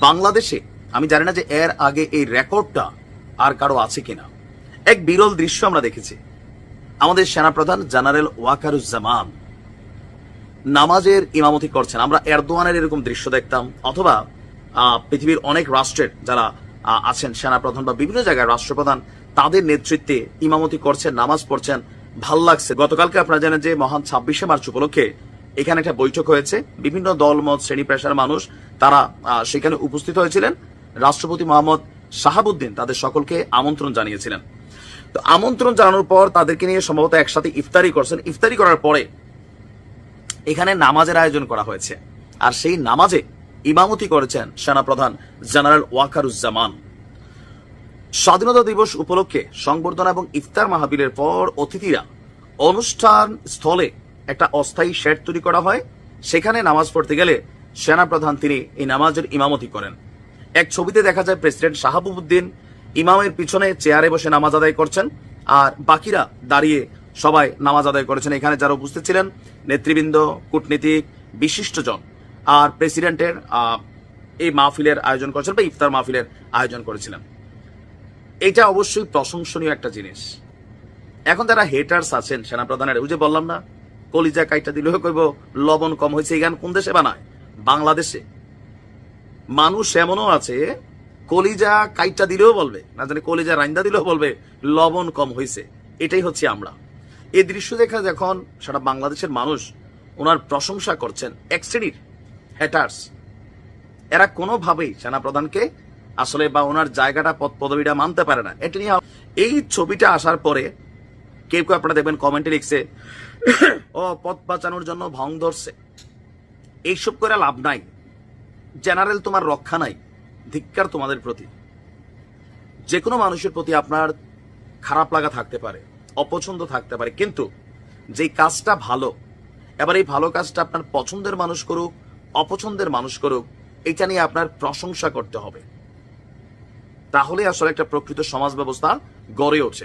বাংলাদেশে আমি জানি না যে এর আগে এই রেকর্ডটা আর কারো আছে কিনা, এক বিরল দৃশ্য আমরা দেখেছি। আমাদের সেনাপ্রধান জেনারেল ওয়াকারুজ্জামান নামাজের ইমামতি করছেন। আমরা এরদোয়ানের এরকম দৃশ্য দেখতাম, অথবা পৃথিবীর অনেক রাষ্ট্রের যারা আছেন সেনাপ্রধান বা বিভিন্ন জায়গায় রাষ্ট্রপ্রধান, তাদের নেতৃত্বে ইমামতি করছেন, নামাজ পড়ছেন, ভাল লাগছে। গতকালকে আপনারা জানেন যে মহান 26শে মার্চ উপলক্ষে এখানে একটা বৈঠক হয়েছে। বিভিন্ন দলমত, শ্রেণী পেশার মানুষ তারা সেখানে উপস্থিত হয়েছিলেন। রাষ্ট্রপতি মোহাম্মদ শাহাবুদ্দিন তাদের সকলকে আমন্ত্রণ জানিয়েছিলেন। তো আমন্ত্রণ জানানোর পর তাদেরকে নিয়ে সম্ভবত একসাথে ইফতারি করছেন। ইফতারি করার পরে এখানে নামাজের আয়োজন করা হয়েছে, আর সেই নামাজে ইমামতি করেছেন সেনাপ্রধান জেনারেল ওয়াকারুজ্জামান। স্বাধীনতা দিবস উপলক্ষে সংবর্ধনা এবং ইফতার মাহফিলের পর অতিথিরা অনুষ্ঠান স্থলে একটা অস্থায়ী শেড তৈরি করা হয়। সেখানে নামাজ পড়তে গেলে সেনাপ্রধান তিনি এই নামাজের ইমামতি করেন। এক ছবিতে দেখা যায় প্রেসিডেন্ট শাহাবুদ্দিন ইমামের পিছনে চেয়ারে বসে নামাজ আদায় করছেন, আর বাকিরা দাঁড়িয়ে সবাই নামাজ আদায় করেছেন। এখানে যারা উপস্থিত ছিলেন নেতৃবৃন্দ, কূটনীতিক, বিশিষ্টজন, আর প্রেসিডেন্টের এই মাহফিলের আয়োজন করেছেন বা ইফতার মাহফিলের আয়োজন করেছিলেন। এটা অবশ্যই প্রশংসনীয় একটা জিনিস। এখন যারা হেটার্স আছেন সেনাপ্রধানের, ওই যে বললাম না, কলিজা কাইটা দিলেও কইব লবণ কম হয়েছে। এই গান কোন দেশে বানায়? বাংলাদেশে। মানুষ এমনও আছে কলিজা কাইটা দিলেও বলবে, না জানি কলিজা রাইন্দা দিলেও বলবে লবণ কম হয়েছে। এটাই হচ্ছে আমরা। এই দৃশ্য দেখা যখন সারা বাংলাদেশের মানুষ ওনার প্রশংসা করছেন, এক শ্রেণীর হেটার্স, এরা কোনোভাবেই সেনাপ্রধানকে আসলে বা ওনার জায়গাটা পদ পদবিটা মানতে পারে না। এটা নিয়ে এই ছবিটা আসার পরে কেউ কেউ আপনারা দেখবেন কমেন্টে লিখছে, ও পদ বাঁচানোর জন্য ভং ধরছে। এইসব করে লাভ নাই। জেনারেল, তোমার রক্ষা নাই। ধিক্কার তোমাদের প্রতি। যে কোনো মানুষের প্রতি আপনার খারাপ লাগা থাকতে পারে, অপছন্দ থাকতে পারে, কিন্তু যেই কাজটা ভালো, এবার এই ভালো কাজটা আপনার পছন্দের মানুষ করুক, অপছন্দের মানুষ করুক, এটা নিয়ে আপনার প্রশংসা করতে হবে। তাহলে আসলে একটা প্রকৃত সমাজ ব্যবস্থা গড়ে ওঠে।